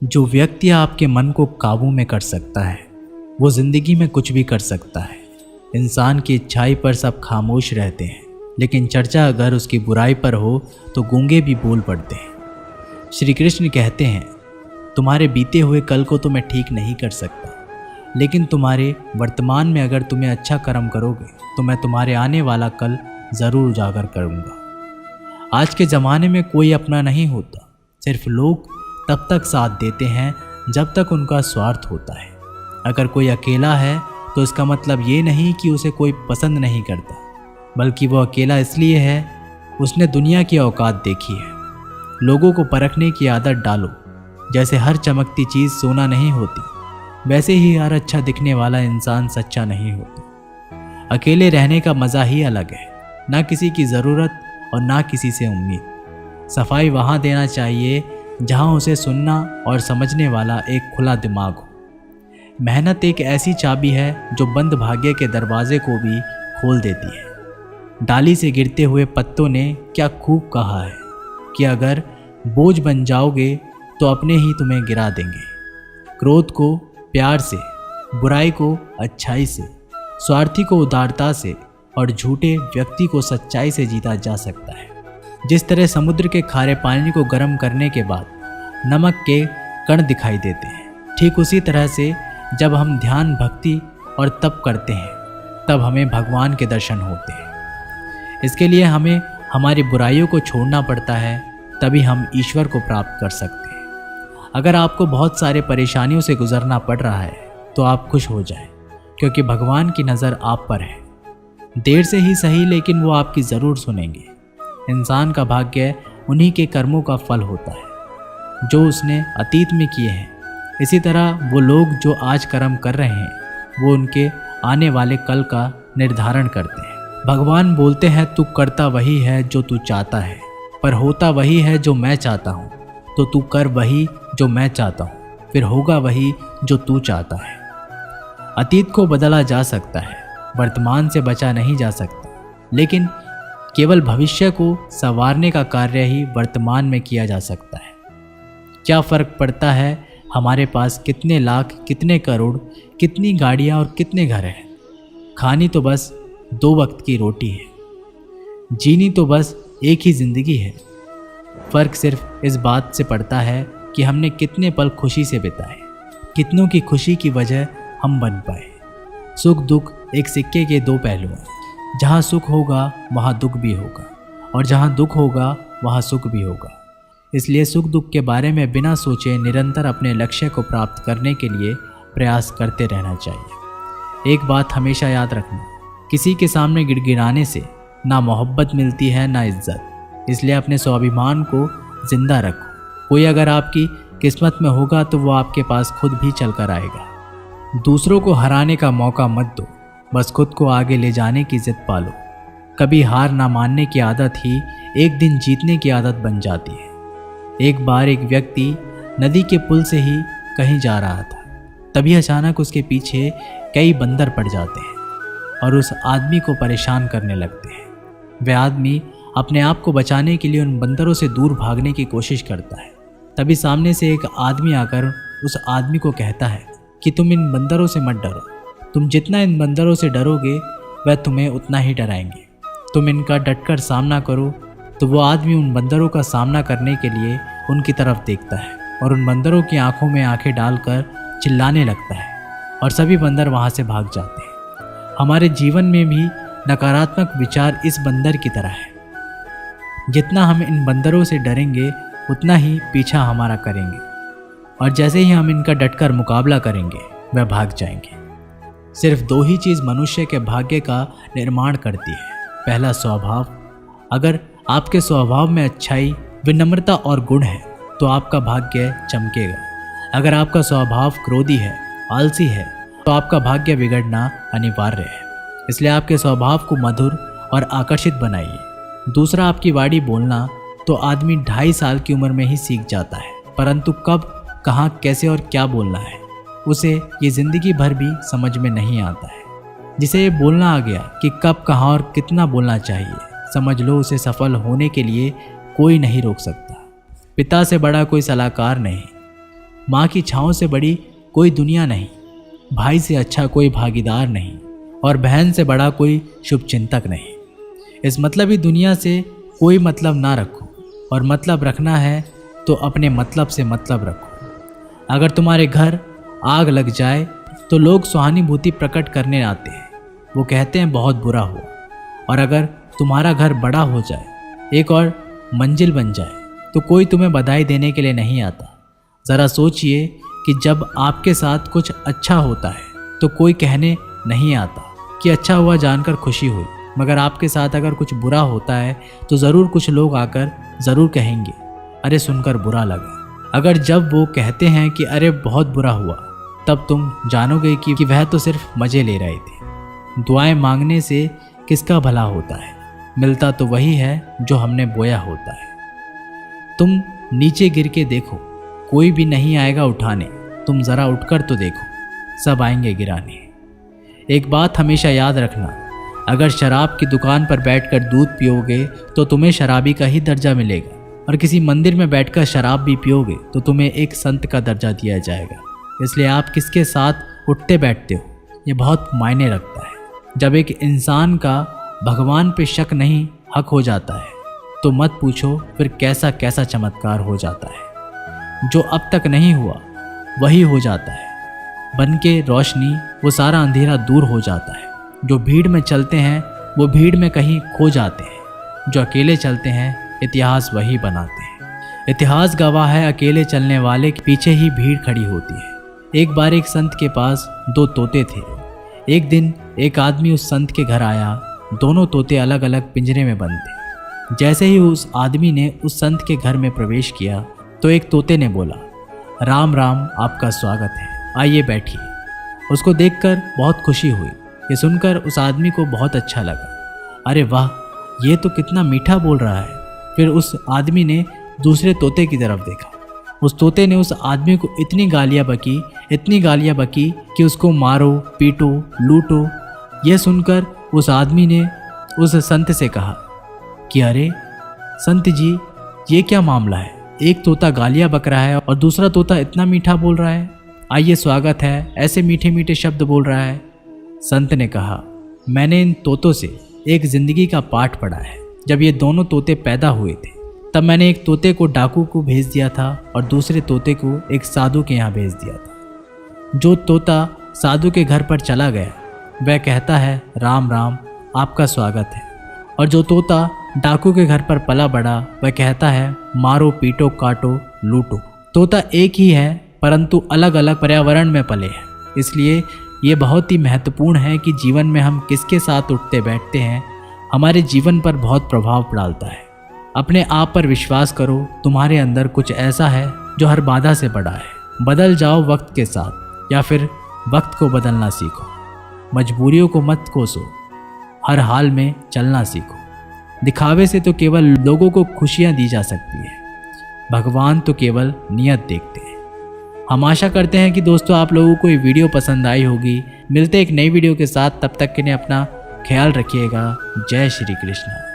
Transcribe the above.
जो व्यक्ति आपके मन को काबू में कर सकता है वो जिंदगी में कुछ भी कर सकता है। इंसान की इच्छाई पर सब खामोश रहते हैं, लेकिन चर्चा अगर उसकी बुराई पर हो तो गूंगे भी बोल पड़ते हैं। श्री कृष्ण कहते हैं, तुम्हारे बीते हुए कल को तो मैं ठीक नहीं कर सकता, लेकिन तुम्हारे वर्तमान में अगर तुम्हें अच्छा कर्म करोगे तो मैं तुम्हारे आने वाला कल ज़रूर उजागर करूँगा। आज के ज़माने में कोई अपना नहीं होता, सिर्फ लोग तब तक साथ देते हैं जब तक उनका स्वार्थ होता है। अगर कोई अकेला है तो इसका मतलब ये नहीं कि उसे कोई पसंद नहीं करता, बल्कि वो अकेला इसलिए है उसने दुनिया की औकात देखी है। लोगों को परखने की आदत डालो। जैसे हर चमकती चीज़ सोना नहीं होती, वैसे ही हर अच्छा दिखने वाला इंसान सच्चा नहीं होता। अकेले रहने का मज़ा ही अलग है, ना किसी की ज़रूरत और ना किसी से उम्मीद। सफाई वहाँ देना चाहिए जहाँ उसे सुनना और समझने वाला एक खुला दिमाग हो। मेहनत एक ऐसी चाबी है जो बंद भाग्य के दरवाजे को भी खोल देती है। डाली से गिरते हुए पत्तों ने क्या खूब कहा है कि अगर बोझ बन जाओगे तो अपने ही तुम्हें गिरा देंगे। क्रोध को प्यार से, बुराई को अच्छाई से, स्वार्थी को उदारता से और झूठे व्यक्ति को सच्चाई से जीता जा सकता है। जिस तरह समुद्र के खारे पानी को गर्म करने के बाद नमक के कण दिखाई देते हैं, ठीक उसी तरह से जब हम ध्यान, भक्ति और तप करते हैं तब हमें भगवान के दर्शन होते हैं। इसके लिए हमें हमारी बुराइयों को छोड़ना पड़ता है, तभी हम ईश्वर को प्राप्त कर सकते हैं। अगर आपको बहुत सारे परेशानियों से गुजरना पड़ रहा है तो आप खुश हो जाएं, क्योंकि भगवान की नज़र आप पर है। देर से ही सही, लेकिन वो आपकी ज़रूर सुनेंगे। इंसान का भाग्य उन्हीं के कर्मों का फल होता है जो उसने अतीत में किए हैं। इसी तरह वो लोग जो आज कर्म कर रहे हैं वो उनके आने वाले कल का निर्धारण करते हैं। भगवान बोलते हैं, तू करता वही है जो तू चाहता है, पर होता वही है जो मैं चाहता हूँ। तो तू कर वही जो मैं चाहता हूँ, फिर होगा वही जो तू चाहता है। अतीत को बदला जा सकता है, वर्तमान से बचा नहीं जा सकता, लेकिन केवल भविष्य को संवारने का कार्य ही वर्तमान में किया जा सकता है। क्या फ़र्क पड़ता है हमारे पास कितने लाख, कितने करोड़, कितनी गाड़ियाँ और कितने घर हैं। खानी तो बस 2 वक्त की रोटी है, जीनी तो बस एक ही ज़िंदगी है। फ़र्क सिर्फ इस बात से पड़ता है कि हमने कितने पल खुशी से बिताए, कितनों की खुशी की वजह हम बन पाए। सुख दुख एक सिक्के के 2 पहलू हैं। जहाँ सुख होगा वहाँ दुख भी होगा, और जहाँ दुख होगा वहाँ सुख भी होगा। इसलिए सुख दुख के बारे में बिना सोचे निरंतर अपने लक्ष्य को प्राप्त करने के लिए प्रयास करते रहना चाहिए। एक बात हमेशा याद रखना, किसी के सामने गिड़गिड़ाने से ना मोहब्बत मिलती है ना इज्जत। इसलिए अपने स्वाभिमान को जिंदा रखो। कोई अगर आपकी किस्मत में होगा तो वो आपके पास खुद भी चल कर आएगा। दूसरों को हराने का मौका मत दो, बस खुद को आगे ले जाने की जिद पालो। कभी हार ना मानने की आदत ही एक दिन जीतने की आदत बन जाती है। एक बार एक व्यक्ति नदी के पुल से ही कहीं जा रहा था, तभी अचानक उसके पीछे कई बंदर पड़ जाते हैं और उस आदमी को परेशान करने लगते हैं। वह आदमी अपने आप को बचाने के लिए उन बंदरों से दूर भागने की कोशिश करता है। तभी सामने से एक आदमी आकर उस आदमी को कहता है कि तुम इन बंदरों से मत डरो, तुम जितना इन बंदरों से डरोगे वह तुम्हें उतना ही डराएंगे। तुम इनका डटकर सामना करो। तो वो आदमी उन बंदरों का सामना करने के लिए उनकी तरफ देखता है और उन बंदरों की आंखों में आंखें डालकर चिल्लाने लगता है, और सभी बंदर वहाँ से भाग जाते हैं। हमारे जीवन में भी नकारात्मक विचार इस बंदर की तरह है। जितना हम इन बंदरों से डरेंगे उतना ही पीछा हमारा करेंगे, और जैसे ही हम इनका डटकर मुकाबला करेंगे वह भाग जाएंगे। सिर्फ 2 ही चीज़ मनुष्य के भाग्य का निर्माण करती है। पहला, स्वभाव। अगर आपके स्वभाव में अच्छाई, विनम्रता और गुण है तो आपका भाग्य चमकेगा। अगर आपका स्वभाव क्रोधी है, आलसी है, तो आपका भाग्य बिगड़ना अनिवार्य है। इसलिए आपके स्वभाव को मधुर और आकर्षित बनाइए। दूसरा, आपकी वाणी बोलना तो आदमी 2.5 साल की उम्र में ही सीख जाता है, परंतु कब, कहाँ, कैसे और क्या बोलना है उसे ये ज़िंदगी भर भी समझ में नहीं आता है। जिसे ये बोलना आ गया कि कब, कहाँ और कितना बोलना चाहिए, समझ लो उसे सफल होने के लिए कोई नहीं रोक सकता। पिता से बड़ा कोई सलाहकार नहीं, माँ की छाँव से बड़ी कोई दुनिया नहीं, भाई से अच्छा कोई भागीदार नहीं, और बहन से बड़ा कोई शुभचिंतक नहीं। इस मतलबी दुनिया से कोई मतलब ना रखो, और मतलब रखना है तो अपने मतलब से मतलब रखो। अगर तुम्हारे घर आग लग जाए तो लोग सहानुभूति प्रकट करने आते हैं, वो कहते हैं बहुत बुरा हुआ। और अगर तुम्हारा घर बड़ा हो जाए, एक और मंजिल बन जाए, तो कोई तुम्हें बधाई देने के लिए नहीं आता। ज़रा सोचिए कि जब आपके साथ कुछ अच्छा होता है तो कोई कहने नहीं आता कि अच्छा हुआ जानकर खुशी हुई, मगर आपके साथ अगर कुछ बुरा होता है तो ज़रूर कुछ लोग आकर ज़रूर कहेंगे अरे सुनकर बुरा लगा। अगर जब वो कहते हैं कि अरे बहुत बुरा हुआ, तब तुम जानोगे कि वह तो सिर्फ मज़े ले रहे थे। दुआएं मांगने से किसका भला होता है, मिलता तो वही है जो हमने बोया होता है। तुम नीचे गिर के देखो, कोई भी नहीं आएगा उठाने, तुम ज़रा उठकर तो देखो, सब आएंगे गिराने। एक बात हमेशा याद रखना, अगर शराब की दुकान पर बैठकर दूध पियोगे तो तुम्हें शराबी का ही दर्जा मिलेगा, और किसी मंदिर में बैठकर शराब भी पियोगे तो तुम्हें एक संत का दर्जा दिया जाएगा। इसलिए आप किसके साथ उठते बैठते हो ये बहुत मायने रखता है। जब एक इंसान का भगवान पे शक नहीं हक हो जाता है तो मत पूछो फिर कैसा कैसा चमत्कार हो जाता है। जो अब तक नहीं हुआ वही हो जाता है, बन के रोशनी वो सारा अंधेरा दूर हो जाता है। जो भीड़ में चलते हैं वो भीड़ में कहीं खो जाते हैं, जो अकेले चलते हैं इतिहास वही बनाते हैं। इतिहास गवाह है अकेले चलने वाले के पीछे ही भीड़ खड़ी होती है। एक बार एक संत के पास 2 तोते थे। एक दिन एक आदमी उस संत के घर आया, दोनों तोते अलग अलग पिंजरे में बंद थे। जैसे ही उस आदमी ने उस संत के घर में प्रवेश किया तो एक तोते ने बोला, राम राम, आपका स्वागत है, आइए बैठिए। उसको देखकर बहुत खुशी हुई। ये सुनकर उस आदमी को बहुत अच्छा लगा। अरे वाह, ये तो कितना मीठा बोल रहा है। फिर उस आदमी ने दूसरे तोते की तरफ देखा। उस तोते ने उस आदमी को इतनी गालियाँ बकी कि उसको मारो, पीटो, लूटो। यह सुनकर उस आदमी ने उस संत से कहा कि अरे संत जी, ये क्या मामला है? एक तोता गालियाँ बक रहा है और दूसरा तोता इतना मीठा बोल रहा है, आइए स्वागत है, ऐसे मीठे मीठे शब्द बोल रहा है। संत ने कहा, मैंने इन तोतों से एक जिंदगी का पाठ पढ़ा है। जब ये दोनों तोते पैदा हुए थे तब मैंने एक तोते को डाकू को भेज दिया था और दूसरे तोते को एक साधु के यहाँ भेज दिया था। जो तोता साधु के घर पर चला गया वह कहता है राम राम, आपका स्वागत है, और जो तोता डाकू के घर पर पला बड़ा वह कहता है मारो, पीटो, काटो, लूटो। तोता एक ही है परंतु अलग अलग पर्यावरण में पले हैं। इसलिए ये बहुत ही महत्वपूर्ण है कि जीवन में हम किसके साथ उठते बैठते हैं हमारे जीवन पर बहुत प्रभाव डालता है। अपने आप पर विश्वास करो, तुम्हारे अंदर कुछ ऐसा है जो हर बाधा से बड़ा है। बदल जाओ वक्त के साथ, या फिर वक्त को बदलना सीखो। मजबूरियों को मत कोसो, हर हाल में चलना सीखो। दिखावे से तो केवल लोगों को खुशियां दी जा सकती है, भगवान तो केवल नियत देखते हैं। हम आशा करते हैं कि दोस्तों आप लोगों को ये वीडियो पसंद आई होगी। मिलते एक नई वीडियो के साथ, तब तक के लिए अपना ख्याल रखिएगा। जय श्री कृष्ण।